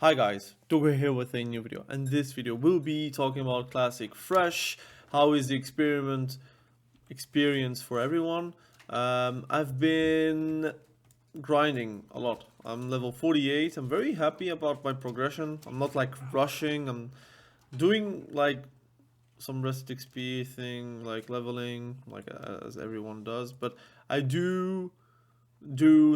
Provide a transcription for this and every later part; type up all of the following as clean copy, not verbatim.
Hi guys, Togo here with a new video, and this video will be talking about Classic Fresh. How is the experience for everyone? I've been grinding a lot. I'm level 48. I'm very happy about my progression. I'm not like rushing. I'm doing like some rest XP thing, like leveling, like as everyone does. But I do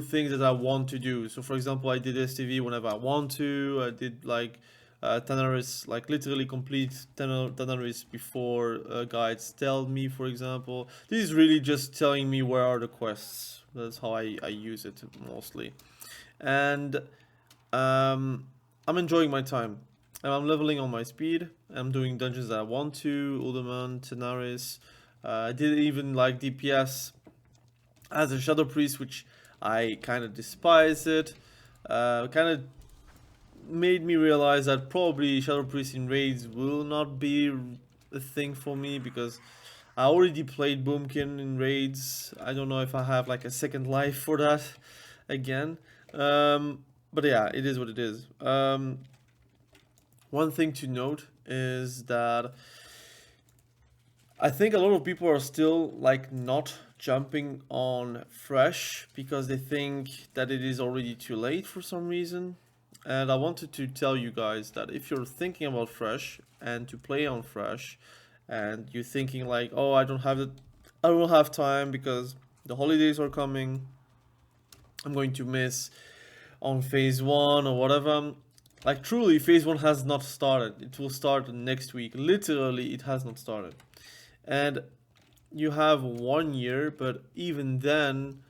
things that I want to do. So for example, I did STV whenever I want to. I did like Tanaris, like literally complete Tanaris before guides tell me, for example. This is really just telling me where are the quests. That's how I use it mostly. And I'm enjoying my time. And I'm leveling on my speed. I'm doing dungeons that I want to. Uldaman, Tanaris. I did even like DPS as a Shadow Priest, which I kind of despise it. Kind of made me realize that probably Shadow Priest in raids will not be a thing for me because I already played Boomkin in raids. I don't know if I have like a second life for that again. But yeah, it is what it is. One thing to note is that I think a lot of people are still like not jumping on Fresh because they think that it is already too late for some reason. And I wanted to tell you guys that if you're thinking about Fresh and to play on Fresh and you're thinking like, "Oh, I don't have time because the holidays are coming. I'm going to miss on phase 1 or whatever." Like truly phase 1 has not started. It will start next week. Literally it has not started. And you have 1 year, but even then,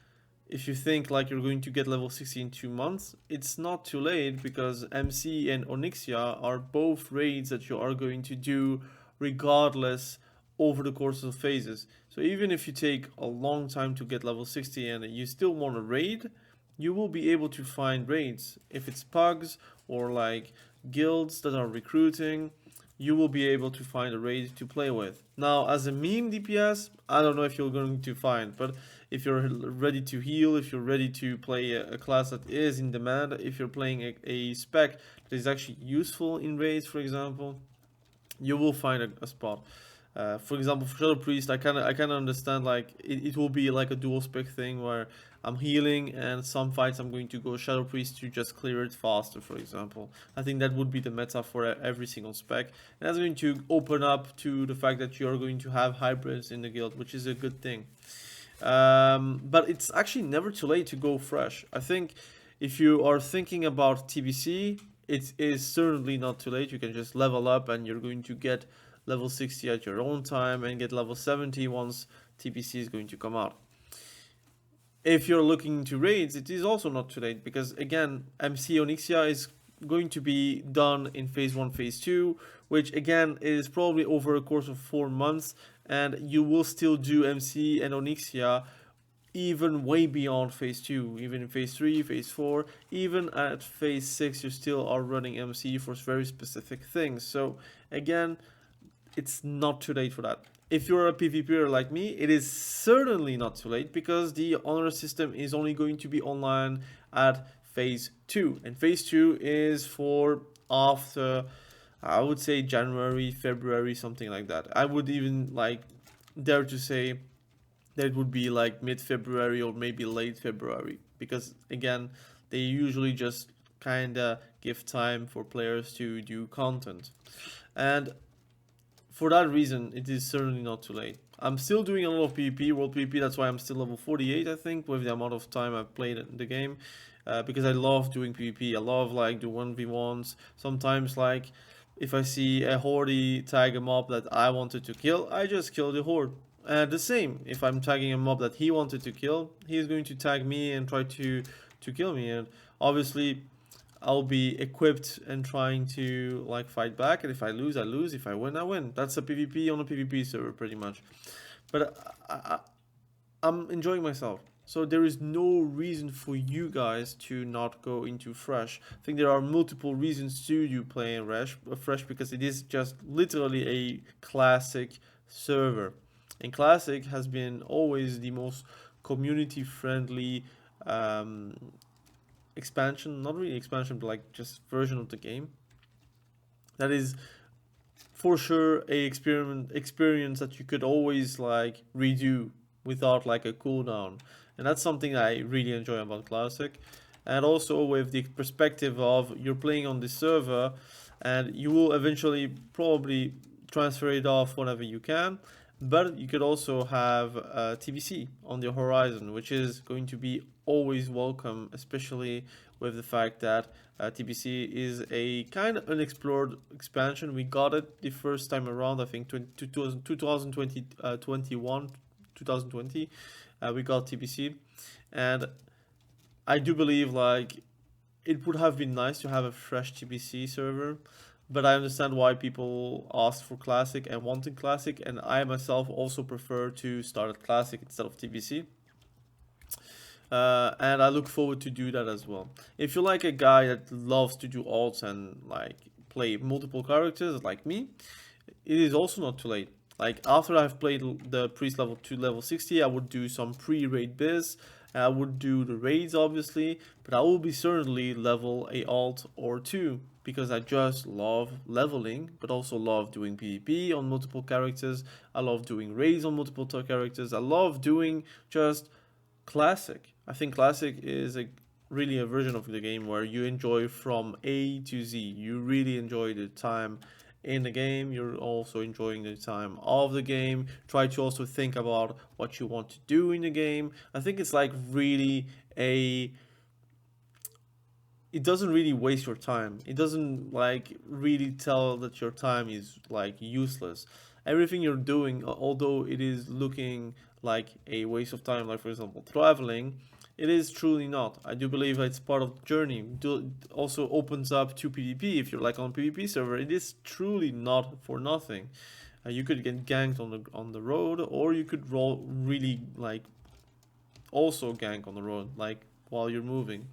if you think like you're going to get level 60 in 2 months, it's not too late because MC and Onyxia are both raids that you are going to do regardless over the course of phases. So even if you take a long time to get level 60 and you still want to raid, you will be able to find raids. If it's pugs or like guilds that are recruiting, you will be able to find a raid to play with. Now, as a meme DPS, I don't know if you're going to find, but if you're ready to heal, if you're ready to play a class that is in demand, if you're playing a spec that is actually useful in raids, for example, you will find a spot. For example, for Shadow Priest, I kind of understand like it will be like a dual spec thing where I'm healing and some fights I'm going to go Shadow Priest to just clear it faster. For example, I think that would be the meta for every single spec, and that's going to open up to the fact that you're going to have hybrids in the guild, which is a good thing. But it's actually never too late to go fresh. I think if you are thinking about TBC, it is certainly not too late. You can just level up and you're going to get level 60 at your own time and get level 70 once TBC is going to come out. If you're looking into raids, it is also not too late because again, MC Onyxia is going to be done in phase 1, phase 2, which again is probably over a course of 4 months, and you will still do MC and Onyxia even way beyond phase 2, even in phase 3, phase 4, even at phase 6 you still are running MC for very specific things. So again, it's not too late for that. If you're a PvPer like me, it is certainly not too late because the honor system is only going to be online at phase 2, and phase 2 is for after, I would say, January, February, something like that. I would even like dare to say that it would be like mid-February or maybe late February because again, they usually just kind of give time for players to do content. And for that reason, it is certainly not too late. I'm still doing a lot of PvP, World PvP, that's why I'm still level 48, I think, with the amount of time I've played the game. Because I love doing PvP, I love like the 1v1s. Sometimes like, if I see a horde tag a mob that I wanted to kill, I just kill the horde. And the same, if I'm tagging a mob that he wanted to kill, he's going to tag me and try to kill me. And obviously, I'll be equipped and trying to like fight back, and if I lose, I lose. If I win, I win. That's a PvP on a PvP server, pretty much. But I'm enjoying myself, so there is no reason for you guys to not go into Fresh. I think there are multiple reasons to you playing Fresh because it is just literally a classic server, and Classic has been always the most community friendly expansion, not really expansion, but like just version of the game. That is for sure a experience that you could always like redo without like a cooldown, and that's something I really enjoy about Classic. And also with the perspective of you're playing on this server, and you will eventually probably transfer it off whenever you can, but you could also have TBC on the horizon, which is going to be always welcome, especially with the fact that TBC is a kind of unexplored expansion. We got it the first time around, I think 2020, 2020, we got TBC, and I do believe like it would have been nice to have a fresh TBC server, but I understand why people ask for Classic and wanting Classic, and I myself also prefer to start at Classic instead of TBC. And I look forward to do that as well. If you're like a guy that loves to do alts and like play multiple characters like me, it is also not too late. Like after I've played the priest level to level 60, I would do some pre-raid biz. I would do the raids obviously, but I will be certainly level a alt or two because I just love leveling, but also love doing PvP on multiple characters. I love doing raids on multiple characters. I love doing just Classic. I think Classic is really a version of the game where you enjoy from A to Z. You really enjoy the time in the game. You're also enjoying the time of the game. Try to also think about what you want to do in the game. I think it's like really it doesn't really waste your time. It doesn't like really tell that your time is like useless. Everything you're doing, although it is looking like a waste of time, like for example traveling, it is truly not. I do believe it's part of the journey. It also opens up to PvP. If you're like on a PvP server, it is truly not for nothing. You could get ganked on the road, or you could roll really like also gank on the road, like while you're moving.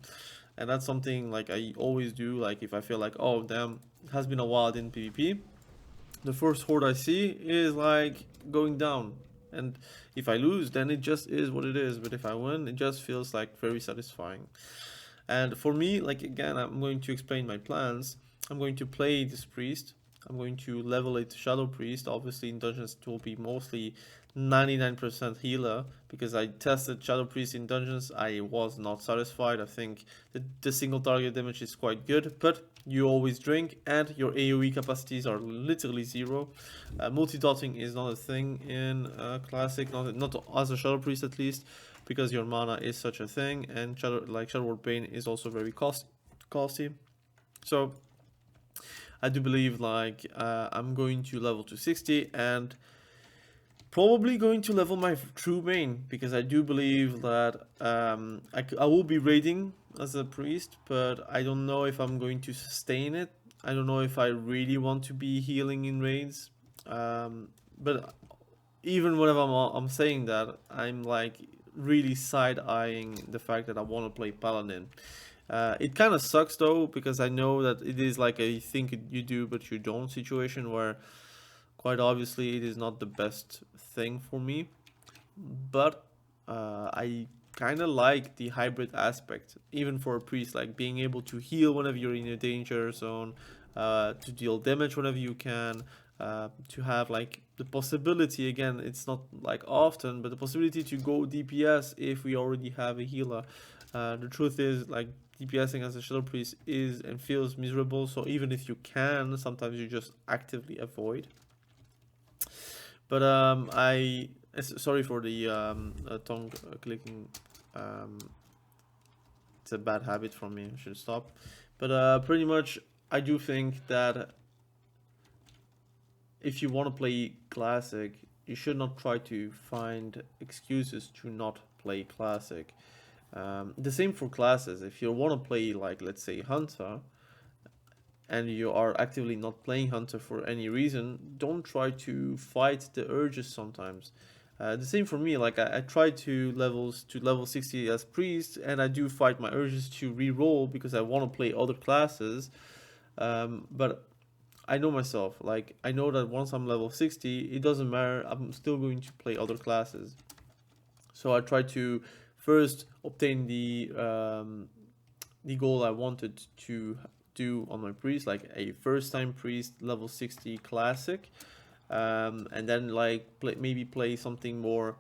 And that's something like I always do. Like if I feel like, oh damn, it has been a while I didn't PvP, the first horde I see is like going down. And if I lose, then it just is what it is. But if I win, it just feels like very satisfying. And for me, like again, I'm going to explain my plans. I'm going to play this priest. I'm going to level it to Shadow Priest. Obviously, in dungeons, it will be mostly 99% healer because I tested Shadow Priest in dungeons. I was not satisfied. I think the single target damage is quite good, but you always drink and your AoE capacities are literally zero. Multi-dotting is not a thing in Classic, not as a Shadow Priest at least, because your mana is such a thing, and Shadow Word Bane is also very costly. So I do believe like I'm going to level to 60 and probably going to level my true main, because I do believe that I will be raiding as a priest, but I don't know if I'm going to sustain it. I don't know if I really want to be healing in raids. But even whenever I'm saying that, I'm like really side-eyeing the fact that I want to play paladin. It kind of sucks though, because I know that it is like a think you do but you don't situation where quite obviously it is not the best thing for me. But I kind of like the hybrid aspect, even for a priest, like being able to heal whenever you're in a danger zone, to deal damage whenever you can, to have like the possibility, again, it's not like often, but the possibility to go DPS if we already have a healer. The truth is, like, DPSing as a Shadow Priest is and feels miserable, so even if you can, sometimes you just actively avoid. But sorry for the tongue clicking. It's a bad habit from me. I should stop. But pretty much, I do think that if you want to play Classic, you should not try to find excuses to not play Classic. The same for classes. If you want to play, like, let's say Hunter, and you are actively not playing Hunter for any reason, don't try to fight the urges sometimes. The same for me, like I try to level 60 as priest, and I do fight my urges to re-roll because I want to play other classes. But I know myself, like I know that once I'm level 60, it doesn't matter, I'm still going to play other classes. So I try to first obtain the the goal I wanted to do on my priest, like a first time priest level 60 classic, and then like maybe play something more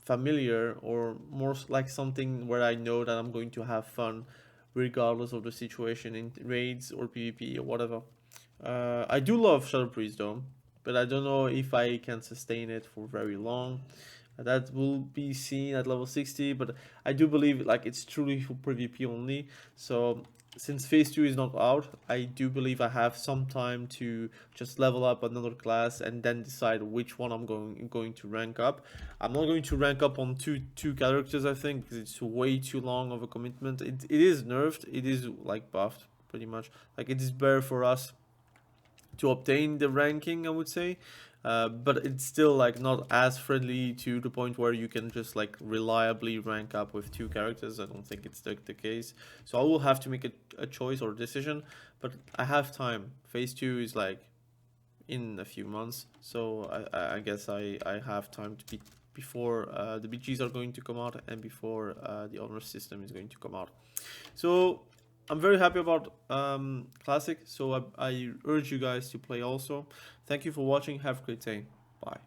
familiar, or more like something where I know that I'm going to have fun regardless of the situation in raids or PvP or whatever. I do love Shadow Priest though, but I don't know if I can sustain it for very long. That will be seen at level 60, but I do believe like it's truly for PvP only. So since phase 2 is not out, I do believe I have some time to just level up another class and then decide which one I'm going to rank up. I'm not going to rank up on two characters, I think, because it's way too long of a commitment. It is nerfed, it is like buffed pretty much. Like it is better for us to obtain the ranking, I would say, but it's still like not as friendly to the point where you can just like reliably rank up with two characters. I don't think it's the case, so I will have to make a choice or decision, but I have time. Phase 2 is like in a few months, so I guess I have time to be before the BGs are going to come out and before the honor system is going to come out. So I'm very happy about Classic, so I urge you guys to play also. Thank you for watching. Have a great day. Bye.